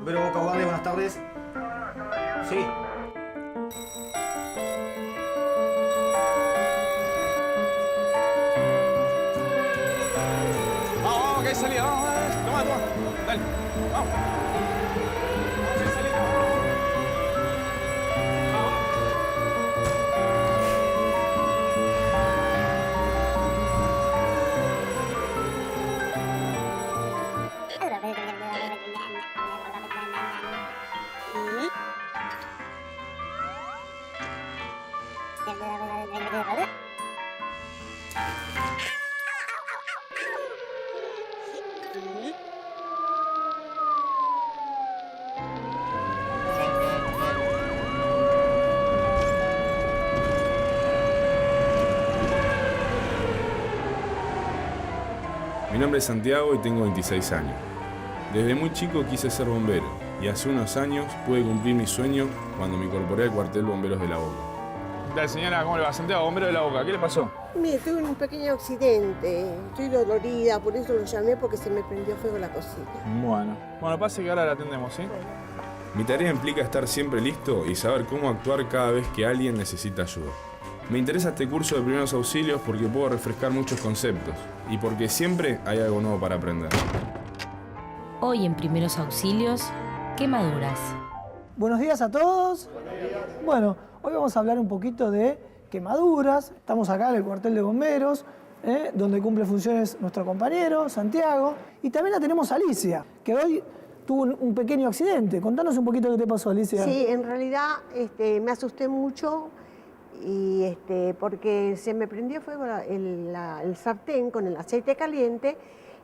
Bombero Boca Verde, buenas tardes. Sí. Vamos, que hay salida, vamos, toma, dale, vamos. Vamos, que hay salida. Mi nombre es Santiago y tengo 26 años. Desde muy chico quise ser bombero y hace unos años pude cumplir mi sueño cuando me incorporé al cuartel Bomberos de La Boca. Dale, señora, ¿cómo le va? Santiago, bombero de La Boca, ¿qué le pasó? Mire, tuve un pequeño accidente. Estoy dolorida, por eso lo llamé, porque se me prendió fuego la cocina. Bueno, pase que ahora la atendemos, ¿sí? Mi tarea implica estar siempre listo y saber cómo actuar cada vez que alguien necesita ayuda. Me interesa este curso de primeros auxilios porque puedo refrescar muchos conceptos y porque siempre hay algo nuevo para aprender. Hoy en Primeros Auxilios, quemaduras. Buenos días a todos. Bueno, hoy vamos a hablar un poquito de quemaduras. Estamos acá en el cuartel de bomberos, donde cumple funciones nuestro compañero, Santiago. Y también la tenemos a Alicia, que hoy tuvo un pequeño accidente. Contanos un poquito qué te pasó, Alicia. Sí, en realidad me asusté mucho y porque se me prendió fuego el sartén con el aceite caliente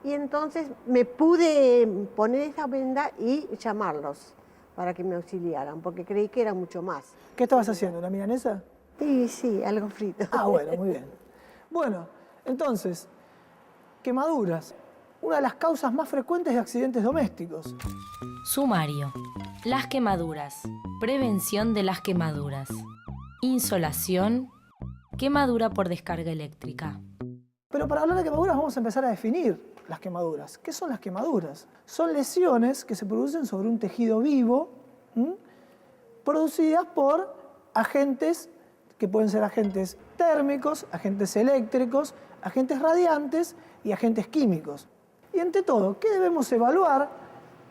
y entonces me pude poner esa venda y llamarlos para que me auxiliaran, porque creí que era mucho más. ¿Qué estabas haciendo? ¿Una milanesa? Sí, algo frito. Ah, bueno, muy bien. Bueno, entonces, quemaduras. Una de las causas más frecuentes de accidentes domésticos. Sumario. Las quemaduras. Prevención de las quemaduras. Insolación. Quemadura por descarga eléctrica. Pero para hablar de quemaduras vamos a empezar a definir las quemaduras. ¿Qué son las quemaduras? Son lesiones que se producen sobre un tejido vivo, producidas por agentes que pueden ser agentes térmicos, agentes eléctricos, agentes radiantes y agentes químicos. Y ante todo, ¿qué debemos evaluar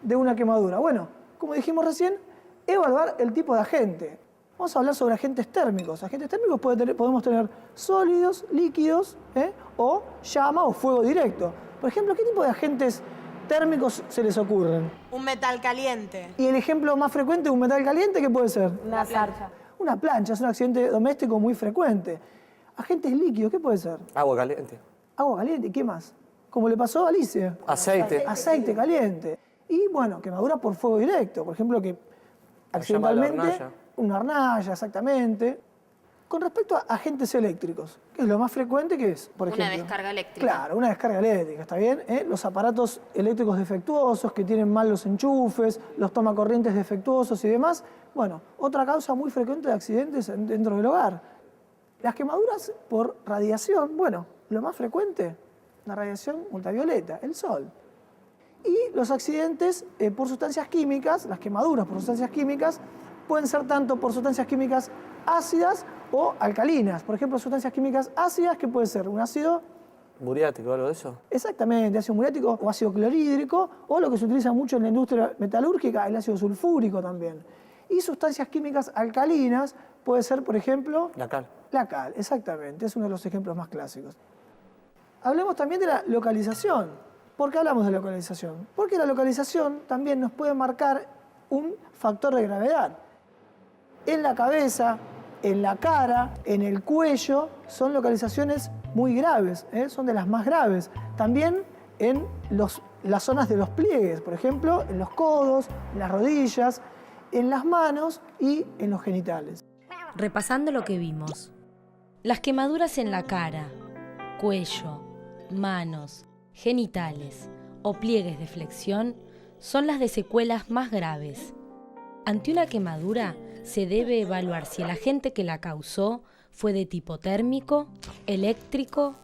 de una quemadura? Bueno, como dijimos recién, evaluar el tipo de agente. Vamos a hablar sobre agentes térmicos. Agentes térmicos podemos tener sólidos, líquidos, o llama o fuego directo. Por ejemplo, ¿qué tipo de agentes térmicos se les ocurren? Un metal caliente. Y el ejemplo más frecuente de un metal caliente, ¿qué puede ser? Una plancha. Una plancha, es un accidente doméstico muy frecuente. Agentes líquidos, ¿qué puede ser? Agua caliente. Agua caliente, ¿qué más? Como le pasó a Alicia. Aceite. Aceite caliente. Y bueno, quemadura por fuego directo. Por ejemplo, que accidentalmente... La hornalla. Una hornalla, exactamente. Con respecto a agentes eléctricos, que es lo más frecuente que es, por ejemplo... Una descarga eléctrica. Claro, una descarga eléctrica, ¿está bien? Los aparatos eléctricos defectuosos, que tienen mal los enchufes, los tomacorrientes defectuosos y demás. Bueno, otra causa muy frecuente de accidentes dentro del hogar. Las quemaduras por radiación, bueno, lo más frecuente, la radiación ultravioleta, el sol. Y los accidentes por sustancias químicas, las quemaduras por sustancias químicas, pueden ser tanto por sustancias químicas ácidas o alcalinas. Por ejemplo, sustancias químicas ácidas, que puede ser un ácido... ¿Muriático, algo de eso? Exactamente, ácido muriático o ácido clorhídrico, o lo que se utiliza mucho en la industria metalúrgica, el ácido sulfúrico también. Y sustancias químicas alcalinas, puede ser, por ejemplo... La cal. La cal, exactamente, es uno de los ejemplos más clásicos. Hablemos también de la localización. ¿Por qué hablamos de localización? Porque la localización también nos puede marcar un factor de gravedad. En la cabeza, en la cara, en el cuello, son localizaciones muy graves, son de las más graves. También en las zonas de los pliegues, por ejemplo, en los codos, en las rodillas, en las manos y en los genitales. Repasando lo que vimos. Las quemaduras en la cara, cuello, manos, genitales o pliegues de flexión son las de secuelas más graves. Ante una quemadura, se debe evaluar si el agente que la causó fue de tipo térmico, eléctrico,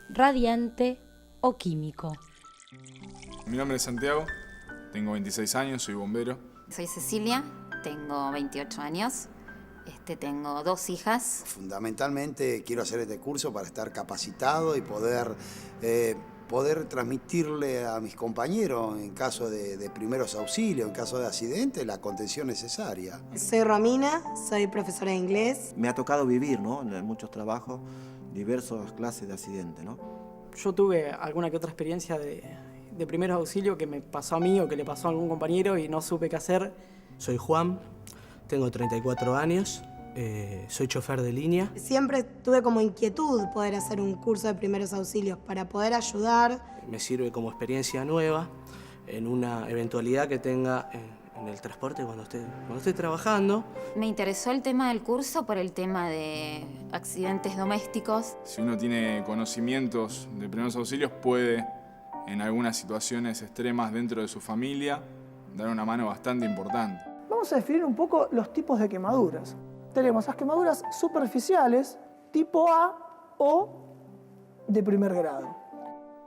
radiante o químico. Mi nombre es Santiago, tengo 26 años, soy bombero Soy Cecilia, tengo 28 años, tengo 2 hijas. Fundamentalmente quiero hacer este curso para estar capacitado y poder transmitirle a mis compañeros en caso de primeros auxilios, en caso de accidente, la contención necesaria. Soy Romina, soy profesora de inglés. Me ha tocado vivir, ¿no? En muchos trabajos, diversas clases de accidentes, ¿no? Yo tuve alguna que otra experiencia de primeros auxilios que me pasó a mí o que le pasó a algún compañero y no supe qué hacer. Soy Juan, tengo 34 años, soy chofer de línea. Siempre tuve como inquietud poder hacer un curso de primeros auxilios para poder ayudar. Me sirve como experiencia nueva en una eventualidad que tenga en el transporte cuando esté trabajando. Me interesó el tema del curso por el tema de accidentes domésticos. Si uno tiene conocimientos de primeros auxilios, puede, en algunas situaciones extremas dentro de su familia, dar una mano bastante importante. Vamos a definir un poco los tipos de quemaduras. Tenemos las quemaduras superficiales, tipo A o de primer grado.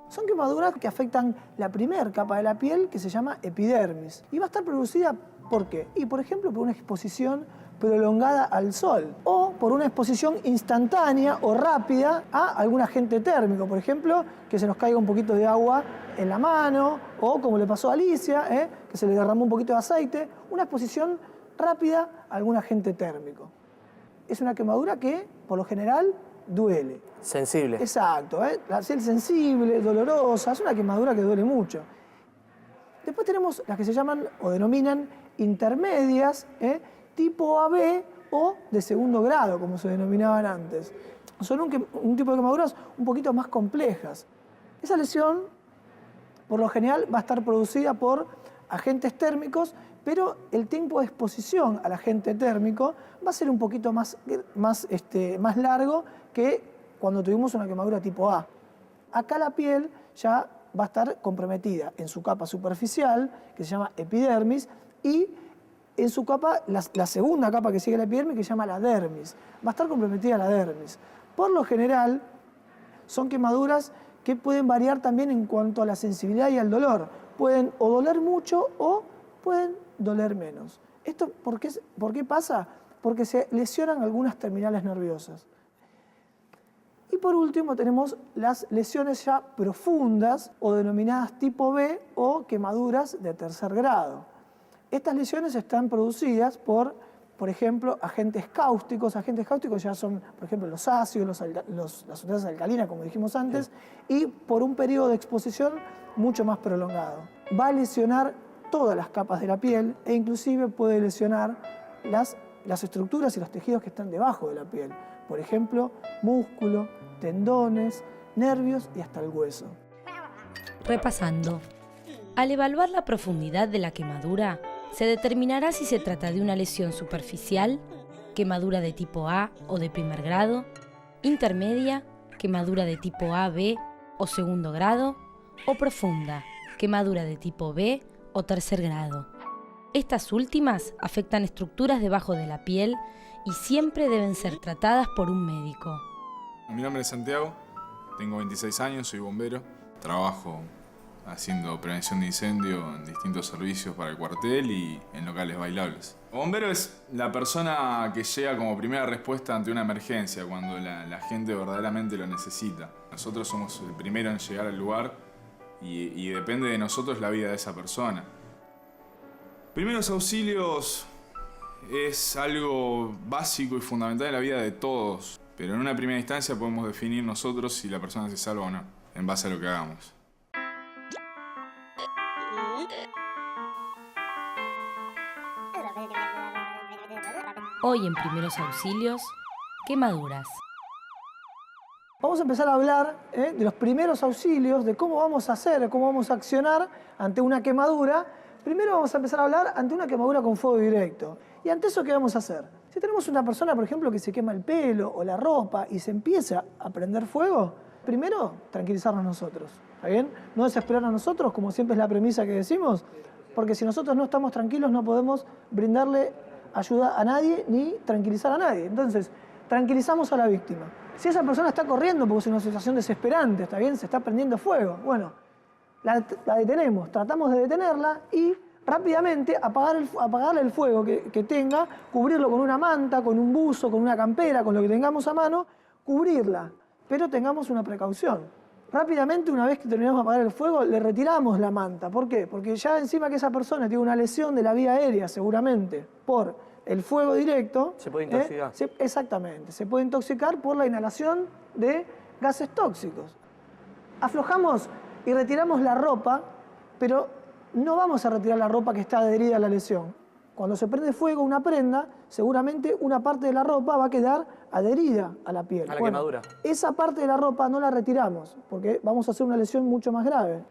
Son quemaduras que afectan la primera capa de la piel, que se llama epidermis. Y va a estar producida, ¿por qué? Y, por ejemplo, por una exposición prolongada al sol o por una exposición instantánea o rápida a algún agente térmico, por ejemplo, que se nos caiga un poquito de agua en la mano o, como le pasó a Alicia, que se le derramó un poquito de aceite, una exposición rápida a algún agente térmico. Es una quemadura que, por lo general, duele. Sensible. Exacto, la piel sensible, dolorosa, es una quemadura que duele mucho. Después tenemos las que se llaman o denominan intermedias, tipo AB o de segundo grado, como se denominaban antes. Son un tipo de quemaduras un poquito más complejas. Esa lesión, por lo general, va a estar producida por agentes térmicos, pero el tiempo de exposición al agente térmico va a ser un poquito más largo que cuando tuvimos una quemadura tipo A. Acá la piel ya va a estar comprometida en su capa superficial, que se llama epidermis, y en su capa, la segunda capa que sigue la epidermis, que se llama la dermis. Va a estar comprometida la dermis. Por lo general, son quemaduras que pueden variar también en cuanto a la sensibilidad y al dolor. Pueden o doler mucho o pueden doler menos. ¿Esto por qué pasa? Porque se lesionan algunas terminales nerviosas. Y por último tenemos las lesiones ya profundas o denominadas tipo B o quemaduras de tercer grado. Estas lesiones están producidas por ejemplo, agentes cáusticos. Agentes cáusticos ya son, por ejemplo, los ácidos, las sustancias alcalinas, como dijimos antes, y por un periodo de exposición mucho más prolongado. Va a lesionar todas las capas de la piel e inclusive puede lesionar las estructuras y los tejidos que están debajo de la piel. Por ejemplo, músculo, tendones, nervios y hasta el hueso. Repasando. Al evaluar la profundidad de la quemadura, se determinará si se trata de una lesión superficial, quemadura de tipo A o de primer grado, intermedia, quemadura de tipo AB o segundo grado, o profunda, quemadura de tipo B o tercer grado. Estas últimas afectan estructuras debajo de la piel y siempre deben ser tratadas por un médico. Mi nombre es Santiago, tengo 26 años, soy bombero, trabajo haciendo prevención de incendio en distintos servicios para el cuartel y en locales bailables. El bombero es la persona que llega como primera respuesta ante una emergencia, cuando la gente verdaderamente lo necesita. Nosotros somos el primero en llegar al lugar y depende de nosotros la vida de esa persona. Primeros auxilios es algo básico y fundamental en la vida de todos, pero en una primera instancia podemos definir nosotros si la persona se salva o no, en base a lo que hagamos. Hoy en Primeros Auxilios, quemaduras. Vamos a empezar a hablar de los primeros auxilios, de cómo vamos a hacer, cómo vamos a accionar ante una quemadura. Primero vamos a empezar a hablar ante una quemadura con fuego directo. Y ante eso, ¿qué vamos a hacer? Si tenemos una persona, por ejemplo, que se quema el pelo o la ropa y se empieza a prender fuego, primero tranquilizarnos nosotros, ¿está bien? No desesperar a nosotros, como siempre es la premisa que decimos, porque si nosotros no estamos tranquilos no podemos brindarle ayuda a nadie ni tranquilizar a nadie. Entonces, tranquilizamos a la víctima. Si esa persona está corriendo porque es una situación desesperante, ¿está bien? Se está prendiendo fuego. Bueno, la detenemos, tratamos de detenerla y rápidamente apagarle el fuego que tenga, cubrirlo con una manta, con un buzo, con una campera, con lo que tengamos a mano, cubrirla. Pero tengamos una precaución. Rápidamente, una vez que terminamos de apagar el fuego, le retiramos la manta. ¿Por qué? Porque ya encima que esa persona tiene una lesión de la vía aérea, seguramente, por el fuego directo. Se puede intoxicar. Exactamente, se puede intoxicar por la inhalación de gases tóxicos. Aflojamos y retiramos la ropa, pero no vamos a retirar la ropa que está adherida a la lesión. Cuando se prende fuego una prenda, seguramente una parte de la ropa va a quedar adherida a la piel. A la quemadura. Esa parte de la ropa no la retiramos, porque vamos a hacer una lesión mucho más grave.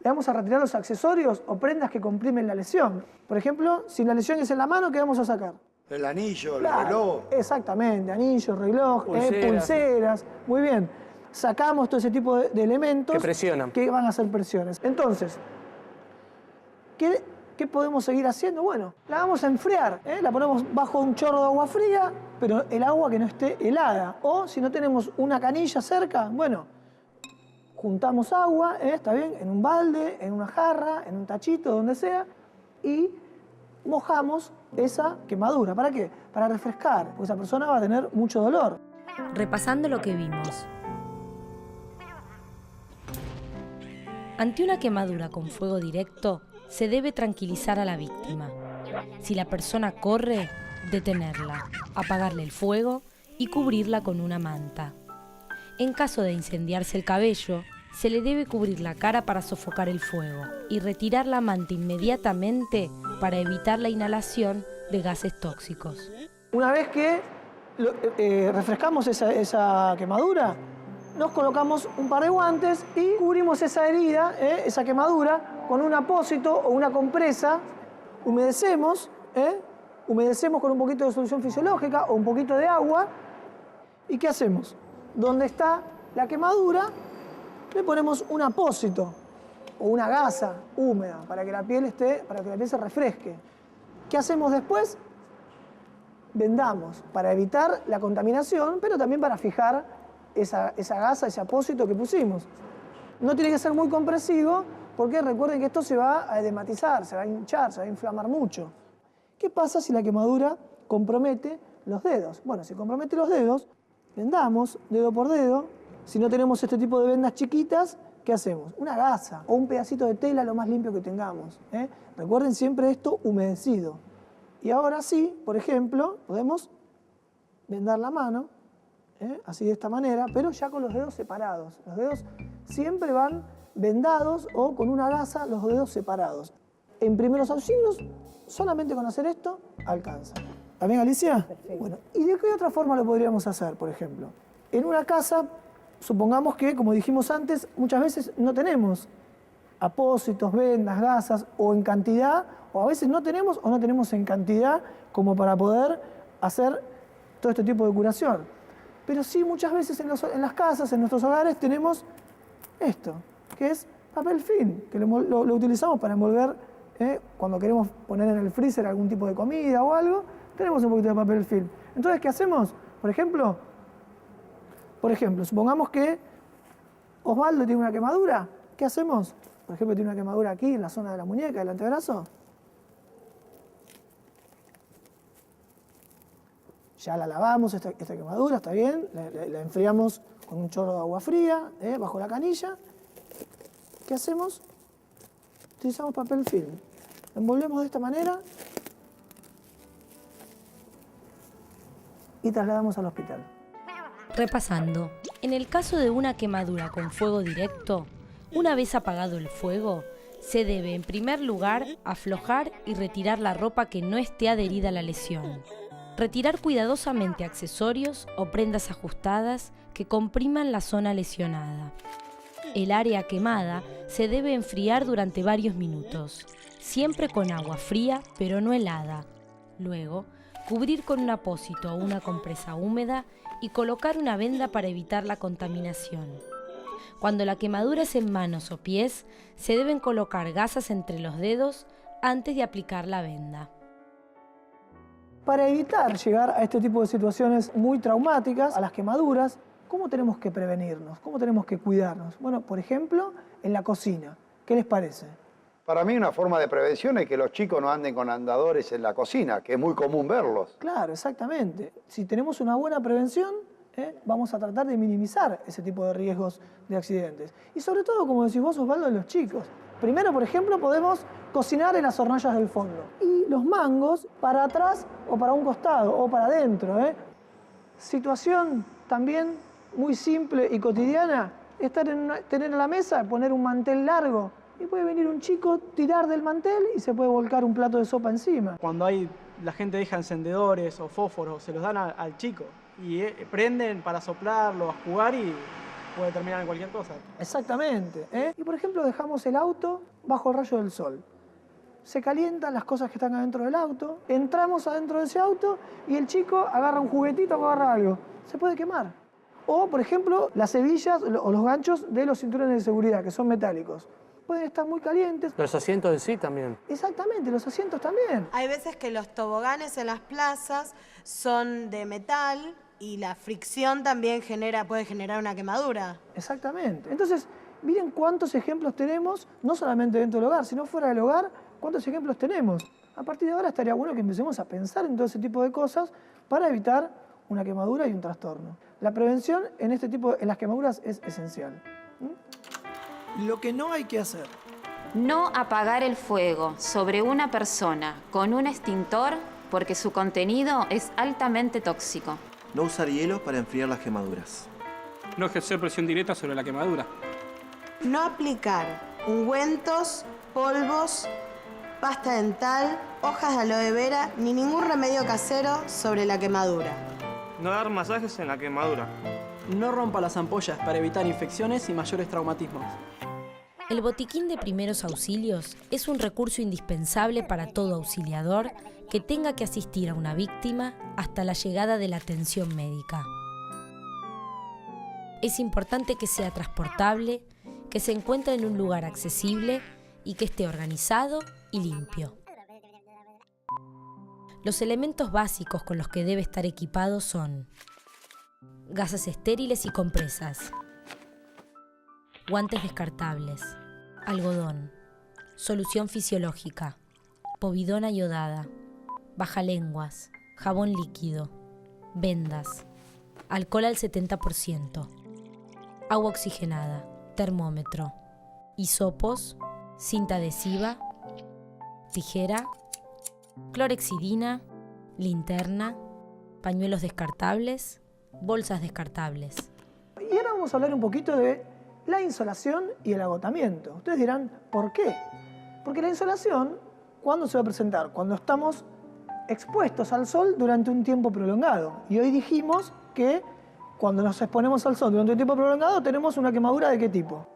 Le vamos a retirar los accesorios o prendas que comprimen la lesión. Por ejemplo, si la lesión es en la mano, ¿qué vamos a sacar? El anillo, el Claro, reloj. Exactamente, anillo, reloj, pulseras. Muy bien. Sacamos todo ese tipo de elementos que presionan. Que van a hacer presiones. Entonces, ¿qué podemos seguir haciendo? Bueno, la vamos a enfriar, la ponemos bajo un chorro de agua fría, pero el agua que no esté helada. O si no tenemos una canilla cerca, bueno, juntamos agua, está bien, en un balde, en una jarra, en un tachito, donde sea, y mojamos esa quemadura. ¿Para qué? Para refrescar, porque esa persona va a tener mucho dolor. Repasando lo que vimos. Ante una quemadura con fuego directo, se debe tranquilizar a la víctima. Si la persona corre, detenerla, apagarle el fuego y cubrirla con una manta. En caso de incendiarse el cabello, se le debe cubrir la cara para sofocar el fuego y retirar la manta inmediatamente para evitar la inhalación de gases tóxicos. Una vez que refrescamos esa quemadura, nos colocamos un par de guantes y cubrimos esa herida, esa quemadura, con un apósito o una compresa. Humedecemos con un poquito de solución fisiológica o un poquito de agua. ¿Y qué hacemos? Donde está la quemadura, le ponemos un apósito o una gasa húmeda para que la piel se refresque. ¿Qué hacemos después? Vendamos para evitar la contaminación, pero también para fijar esa gasa, ese apósito que pusimos. No tiene que ser muy compresivo, porque recuerden que esto se va a edematizar, se va a hinchar, se va a inflamar mucho. ¿Qué pasa si la quemadura compromete los dedos? Bueno, si compromete los dedos, vendamos dedo por dedo. Si no tenemos este tipo de vendas chiquitas, ¿qué hacemos? Una gasa o un pedacito de tela lo más limpio que tengamos. Recuerden siempre esto humedecido. Y ahora sí, por ejemplo, podemos vendar la mano, así de esta manera, pero ya con los dedos separados. Los dedos siempre van vendados o con una gasa los dedos separados. En primeros auxilios, solamente con hacer esto, alcanza. ¿Está bien, Alicia? Perfecto. Bueno, ¿y de qué otra forma lo podríamos hacer, por ejemplo? En una casa, supongamos que, como dijimos antes, muchas veces no tenemos apósitos, vendas, gasas, o en cantidad, o a veces no tenemos o no tenemos en cantidad como para poder hacer todo este tipo de curación. Pero sí, muchas veces en las casas, en nuestros hogares, tenemos esto, que es papel film, que lo utilizamos para envolver, cuando queremos poner en el freezer algún tipo de comida o algo, tenemos un poquito de papel film. Entonces, ¿qué hacemos? Por ejemplo, supongamos que Osvaldo tiene una quemadura. ¿Qué hacemos? Por ejemplo, tiene una quemadura aquí en la zona de la muñeca, del antebrazo. Ya la lavamos, esta quemadura, está bien. La enfriamos con un chorro de agua fría, bajo la canilla. ¿Qué hacemos? Utilizamos papel film. Lo envolvemos de esta manera y trasladamos al hospital. Repasando, en el caso de una quemadura con fuego directo, una vez apagado el fuego, se debe en primer lugar aflojar y retirar la ropa que no esté adherida a la lesión. Retirar cuidadosamente accesorios o prendas ajustadas que compriman la zona lesionada. El área quemada se debe enfriar durante varios minutos, siempre con agua fría pero no helada. Luego, cubrir con un apósito o una compresa húmeda y colocar una venda para evitar la contaminación. Cuando la quemadura es en manos o pies, se deben colocar gasas entre los dedos antes de aplicar la venda. Para evitar llegar a este tipo de situaciones muy traumáticas, a las quemaduras, ¿cómo tenemos que prevenirnos? ¿Cómo tenemos que cuidarnos? Bueno, por ejemplo, en la cocina. ¿Qué les parece? Para mí una forma de prevención es que los chicos no anden con andadores en la cocina, que es muy común verlos. Claro, exactamente. Si tenemos una buena prevención, vamos a tratar de minimizar ese tipo de riesgos de accidentes. Y sobre todo, como decís vos, Osvaldo, de los chicos. Primero, por ejemplo, podemos cocinar en las hornallas del fondo. Y los mangos para atrás o para un costado o para adentro. Situación también muy simple y cotidiana, tener en la mesa, poner un mantel largo. Y puede venir un chico, tirar del mantel y se puede volcar un plato de sopa encima. Cuando la gente deja encendedores o fósforos, se los dan al chico y prenden para soplarlo, a jugar y puede terminar en cualquier cosa. Exactamente. Y por ejemplo dejamos el auto bajo el rayo del sol. Se calientan las cosas que están adentro del auto, entramos adentro de ese auto y el chico agarra un juguetito o agarra algo. Se puede quemar. O por ejemplo las hebillas o los ganchos de los cinturones de seguridad que son metálicos. Pueden estar muy calientes. Los asientos en sí también. Exactamente, los asientos también. Hay veces que los toboganes en las plazas son de metal y la fricción también puede generar una quemadura. Exactamente. Entonces, miren cuántos ejemplos tenemos, no solamente dentro del hogar, sino fuera del hogar, cuántos ejemplos tenemos. A partir de ahora estaría bueno que empecemos a pensar en todo ese tipo de cosas para evitar una quemadura y un trastorno. La prevención en las quemaduras es esencial. Lo que no hay que hacer. No apagar el fuego sobre una persona con un extintor porque su contenido es altamente tóxico. No usar hielo para enfriar las quemaduras. No ejercer presión directa sobre la quemadura. No aplicar ungüentos, polvos, pasta dental, hojas de aloe vera ni ningún remedio casero sobre la quemadura. No dar masajes en la quemadura. No rompa las ampollas para evitar infecciones y mayores traumatismos. El botiquín de primeros auxilios es un recurso indispensable para todo auxiliador que tenga que asistir a una víctima hasta la llegada de la atención médica. Es importante que sea transportable, que se encuentre en un lugar accesible y que esté organizado y limpio. Los elementos básicos con los que debe estar equipado son gasas estériles y compresas, guantes descartables, algodón, solución fisiológica, povidona iodada, bajalenguas, jabón líquido, vendas, alcohol al 70%, agua oxigenada, termómetro, hisopos, cinta adhesiva, tijera, clorexidina, linterna, pañuelos descartables, bolsas descartables. Y ahora vamos a hablar un poquito de la insolación y el agotamiento. Ustedes dirán, ¿por qué? Porque la insolación, ¿cuándo se va a presentar? Cuando estamos expuestos al sol durante un tiempo prolongado. Y hoy dijimos que cuando nos exponemos al sol durante un tiempo prolongado tenemos una quemadura ¿de qué tipo?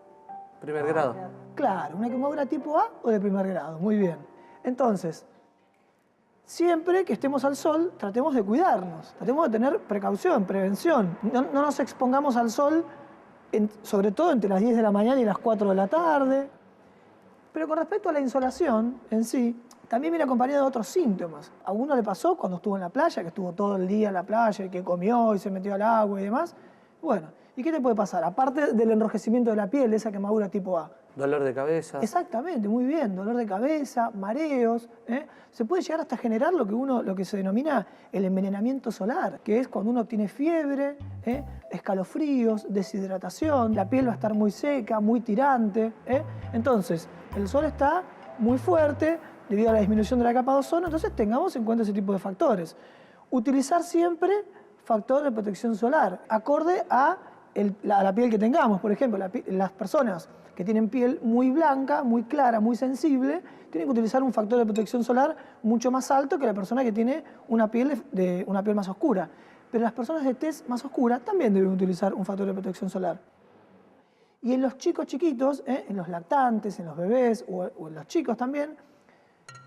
Primer grado. Claro, una quemadura tipo A o de primer grado. Muy bien. Entonces, siempre que estemos al sol, tratemos de cuidarnos. Tratemos de tener precaución, prevención. No nos expongamos al sol, sobre todo entre las 10 de la mañana y las 4 de la tarde. Pero con respecto a la insolación en sí, también viene acompañado de otros síntomas. A uno le pasó cuando estuvo en la playa, que estuvo todo el día en la playa y que comió y se metió al agua y demás. Bueno, ¿y qué te puede pasar? Aparte del enrojecimiento de la piel, de esa quemadura tipo A. Dolor de cabeza. Exactamente, muy bien. Dolor de cabeza, mareos. Se puede llegar hasta generar lo que se denomina el envenenamiento solar, que es cuando uno tiene fiebre, escalofríos, deshidratación, la piel va a estar muy seca, muy tirante. Entonces, el sol está muy fuerte debido a la disminución de la capa de ozono, entonces tengamos en cuenta ese tipo de factores. Utilizar siempre factor de protección solar, acorde a la piel que tengamos. Por ejemplo, las personas que tienen piel muy blanca, muy clara, muy sensible, tienen que utilizar un factor de protección solar mucho más alto que la persona que tiene una piel más oscura. Pero las personas de tez más oscura también deben utilizar un factor de protección solar. Y en los chicos chiquitos, en los lactantes, en los bebés o en los chicos también,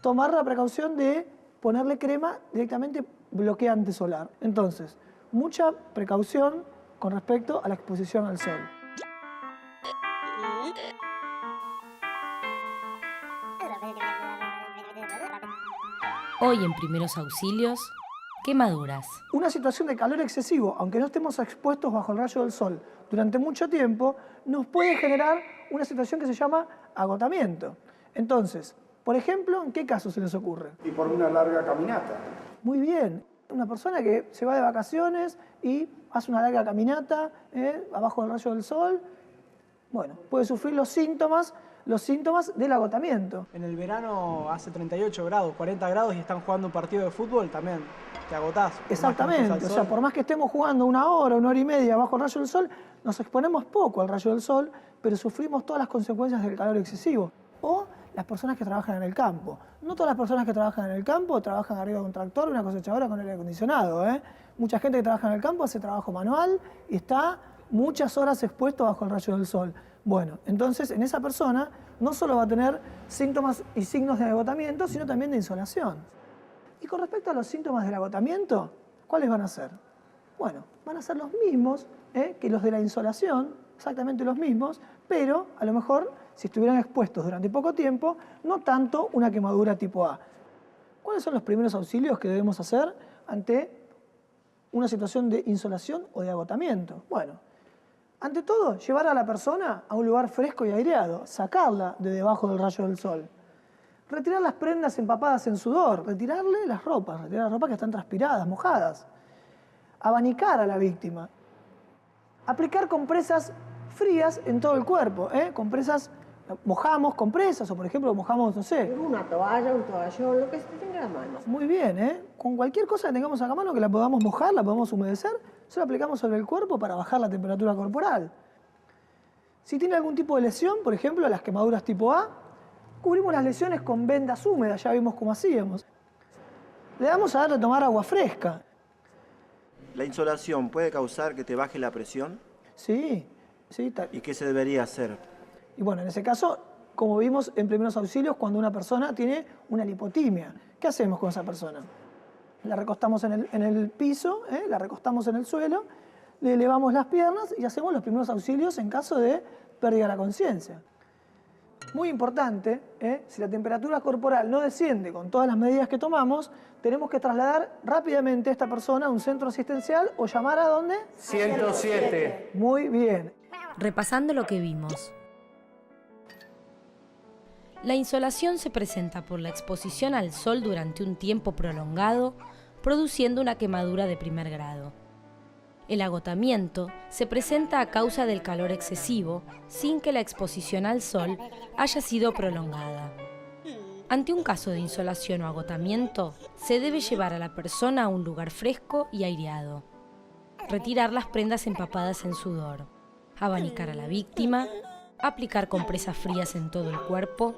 tomar la precaución de ponerle crema directamente bloqueante solar. Entonces, mucha precaución con respecto a la exposición al sol. Hoy en Primeros Auxilios, quemaduras. Una situación de calor excesivo, aunque no estemos expuestos bajo el rayo del sol durante mucho tiempo, nos puede generar una situación que se llama agotamiento. Entonces, por ejemplo, ¿en qué caso se les ocurre? Y por una larga caminata. Muy bien. Una persona que se va de vacaciones y hace una larga caminata abajo del rayo del sol, bueno, puede sufrir los síntomas del agotamiento. En el verano hace 38 grados, 40 grados y están jugando un partido de fútbol, también te agotás. Exactamente, o sea, por más que estemos jugando una hora y media bajo el rayo del sol, nos exponemos poco al rayo del sol, pero sufrimos todas las consecuencias del calor excesivo. O las personas que trabajan en el campo. No todas las personas que trabajan en el campo trabajan arriba de un tractor o una cosechadora con aire acondicionado. Mucha gente que trabaja en el campo hace trabajo manual y está muchas horas expuesto bajo el rayo del sol. Bueno, entonces en esa persona no solo va a tener síntomas y signos de agotamiento, sino también de insolación. Y con respecto a los síntomas del agotamiento, ¿cuáles van a ser? Bueno, van a ser los mismos que los de la insolación, exactamente los mismos, pero a lo mejor, si estuvieran expuestos durante poco tiempo, no tanto una quemadura tipo A. ¿Cuáles son los primeros auxilios que debemos hacer ante una situación de insolación o de agotamiento? Bueno, ante todo, llevar a la persona a un lugar fresco y aireado, sacarla de debajo del rayo del sol. Retirar las prendas empapadas en sudor, retirarle las ropas que están transpiradas, mojadas. Abanicar a la víctima. Aplicar compresas frías en todo el cuerpo, compresas, mojamos compresas o por ejemplo mojamos, no sé. Una toalla, un toallón, lo que se tenga a mano. Muy bien, con cualquier cosa que tengamos a mano que la podamos mojar, la podamos humedecer, se la aplicamos sobre el cuerpo para bajar la temperatura corporal. Si tiene algún tipo de lesión, por ejemplo las quemaduras tipo A, cubrimos las lesiones con vendas húmedas, ya vimos cómo hacíamos. Le damos a darle a tomar agua fresca. ¿La insolación puede causar que te baje la presión? Sí. ¿Y qué se debería hacer? Y bueno, en ese caso, como vimos en primeros auxilios, cuando una persona tiene una lipotimia, ¿qué hacemos con esa persona? La recostamos en el piso, la recostamos en el suelo, le elevamos las piernas y hacemos los primeros auxilios en caso de pérdida de la conciencia. Muy importante, si la temperatura corporal no desciende con todas las medidas que tomamos, tenemos que trasladar rápidamente a esta persona a un centro asistencial o llamar a ¿dónde? 107. Muy bien. Repasando lo que vimos. La insolación se presenta por la exposición al sol durante un tiempo prolongado, produciendo una quemadura de primer grado. El agotamiento se presenta a causa del calor excesivo, sin que la exposición al sol haya sido prolongada. Ante un caso de insolación o agotamiento, se debe llevar a la persona a un lugar fresco y aireado. Retirar las prendas empapadas en sudor. Abanicar a la víctima, aplicar compresas frías en todo el cuerpo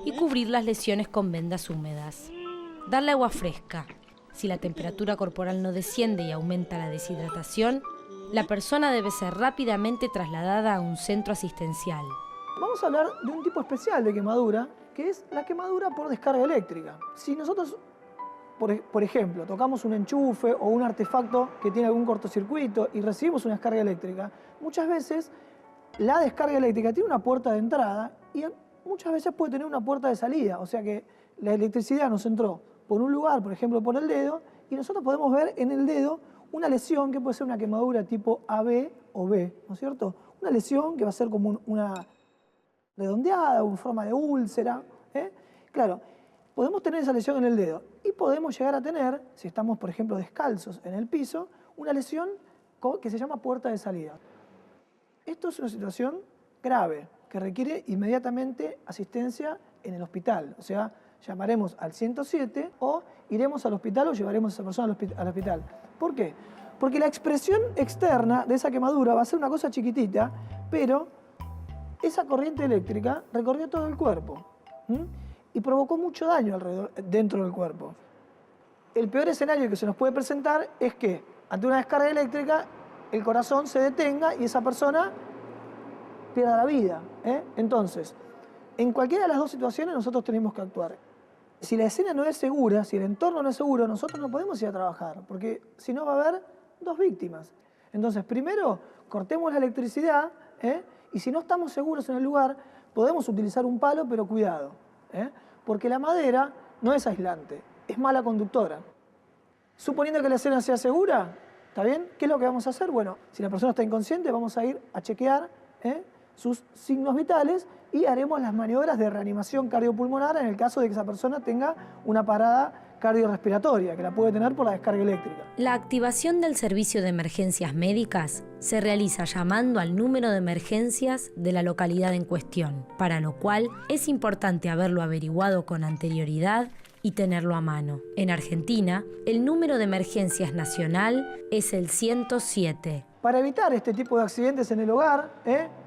y cubrir las lesiones con vendas húmedas. Darle agua fresca. Si la temperatura corporal no desciende y aumenta la deshidratación, la persona debe ser rápidamente trasladada a un centro asistencial. Vamos a hablar de un tipo especial de quemadura, que es la quemadura por descarga eléctrica. Si nosotros, por ejemplo, tocamos un enchufe o un artefacto que tiene algún cortocircuito y recibimos una descarga eléctrica, muchas veces la descarga eléctrica tiene una puerta de entrada y muchas veces puede tener una puerta de salida. O sea que la electricidad nos entró por un lugar, por ejemplo por el dedo, y nosotros podemos ver en el dedo una lesión que puede ser una quemadura tipo AB o B, ¿no es cierto? Una lesión que va a ser como una redondeada o en forma de úlcera. Claro, podemos tener esa lesión en el dedo y podemos llegar a tener, si estamos por ejemplo descalzos en el piso, una lesión que se llama puerta de salida. Esto es una situación grave que requiere inmediatamente asistencia en el hospital. O sea, llamaremos al 107 o iremos al hospital o llevaremos a esa persona al hospital. ¿Por qué? Porque la expresión externa de esa quemadura va a ser una cosa chiquitita, pero esa corriente eléctrica recorrió todo el cuerpo y provocó mucho daño dentro del cuerpo. El peor escenario que se nos puede presentar es que ante una descarga eléctrica el corazón se detenga y esa persona pierda la vida. Entonces, en cualquiera de las dos situaciones nosotros tenemos que actuar. Si la escena no es segura, si el entorno no es seguro, nosotros no podemos ir a trabajar, porque si no va a haber dos víctimas. Entonces, primero, cortemos la electricidad, y si no estamos seguros en el lugar, podemos utilizar un palo, pero cuidado, porque la madera no es aislante, es mala conductora. Suponiendo que la escena sea segura, ¿está bien? ¿Qué es lo que vamos a hacer? Bueno, si la persona está inconsciente, vamos a ir a chequear sus signos vitales y haremos las maniobras de reanimación cardiopulmonar en el caso de que esa persona tenga una parada cardiorrespiratoria, que la puede tener por la descarga eléctrica. La activación del servicio de emergencias médicas se realiza llamando al número de emergencias de la localidad en cuestión, para lo cual es importante haberlo averiguado con anterioridad y tenerlo a mano. En Argentina, el número de emergencias nacional es el 107. Para evitar este tipo de accidentes en el hogar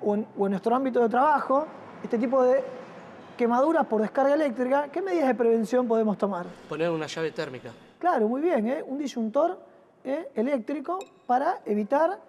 o en nuestro ámbito de trabajo, este tipo de quemaduras por descarga eléctrica, ¿qué medidas de prevención podemos tomar? Poner una llave térmica. Claro, muy bien, un disyuntor eléctrico para evitar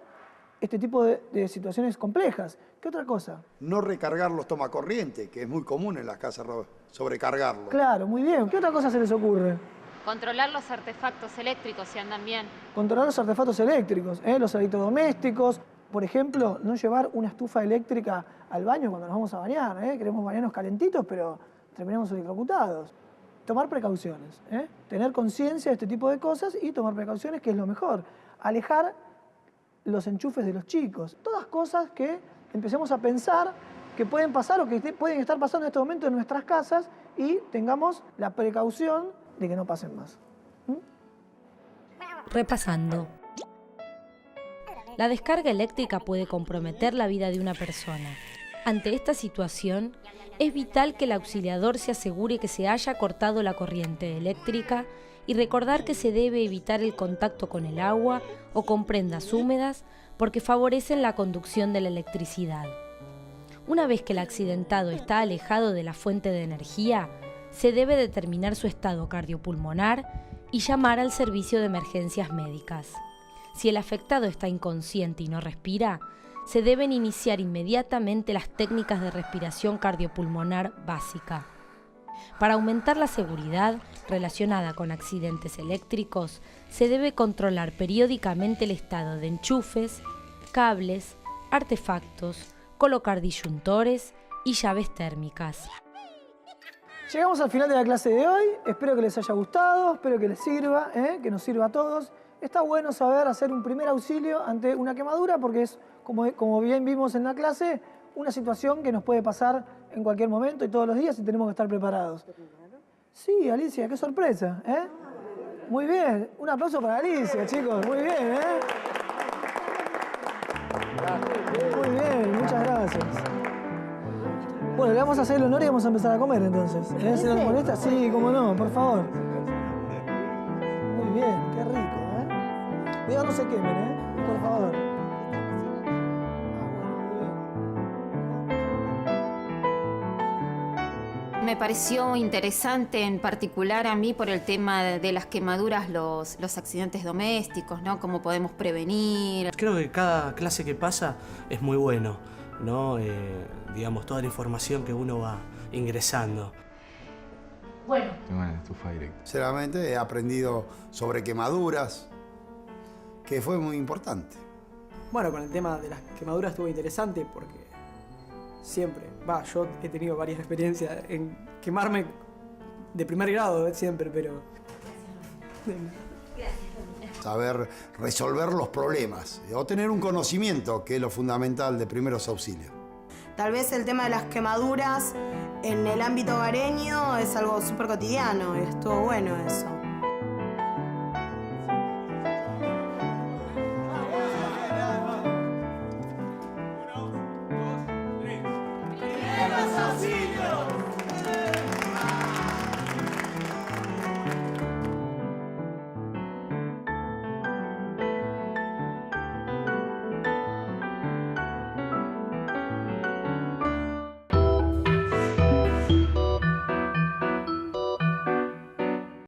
este tipo de situaciones complejas. ¿Qué otra cosa? No recargar los tomacorrientes, que es muy común en las casas sobrecargarlos. Claro, muy bien. ¿Qué otra cosa se les ocurre? Controlar los artefactos eléctricos si andan bien. Controlar los artefactos eléctricos, los electrodomésticos. Por ejemplo, no llevar una estufa eléctrica al baño cuando nos vamos a bañar. Queremos bañarnos calentitos, pero terminamos electrocutados. Tomar precauciones, tener conciencia de este tipo de cosas y tomar precauciones, que es lo mejor. Alejar los enchufes de los chicos. Todas cosas que empecemos a pensar que pueden pasar o que pueden estar pasando en este momento en nuestras casas y tengamos la precaución de que no pasen más. Repasando. La descarga eléctrica puede comprometer la vida de una persona. Ante esta situación, es vital que el auxiliador se asegure que se haya cortado la corriente eléctrica y recordar que se debe evitar el contacto con el agua o con prendas húmedas porque favorecen la conducción de la electricidad. Una vez que el accidentado está alejado de la fuente de energía, se debe determinar su estado cardiopulmonar y llamar al servicio de emergencias médicas. Si el afectado está inconsciente y no respira, se deben iniciar inmediatamente las técnicas de respiración cardiopulmonar básica. Para aumentar la seguridad relacionada con accidentes eléctricos, se debe controlar periódicamente el estado de enchufes, cables, artefactos, colocar disyuntores y llaves térmicas. Llegamos al final de la clase de hoy. Espero que les haya gustado, espero que les sirva, que nos sirva a todos. Está bueno saber hacer un primer auxilio ante una quemadura porque es, como bien vimos en la clase, una situación que nos puede pasar en cualquier momento y todos los días y tenemos que estar preparados. Sí, Alicia, qué sorpresa, Muy bien, un aplauso para Alicia, chicos, muy bien, Muy bien, muchas gracias. Bueno, le vamos a hacer el honor y vamos a empezar a comer entonces. ¿Se nos molesta? Sí, cómo no, por favor. Muy bien, qué rico, Cuidado, no se quemen, por favor. Me pareció interesante en particular a mí por el tema de las quemaduras, los accidentes domésticos, ¿no? Cómo podemos prevenir. Creo que cada clase que pasa es muy bueno, ¿no? Digamos, toda la información que uno va ingresando. Bueno. Tengo una estufa directa. Sinceramente he aprendido sobre quemaduras, que fue muy importante. Bueno, con el tema de las quemaduras estuvo interesante porque siempre, yo he tenido varias experiencias en quemarme de primer grado siempre, pero... Saber resolver los problemas o tener un conocimiento, que es lo fundamental de primeros auxilios. Tal vez el tema de las quemaduras en el ámbito hogareño es algo súper cotidiano, estuvo bueno eso.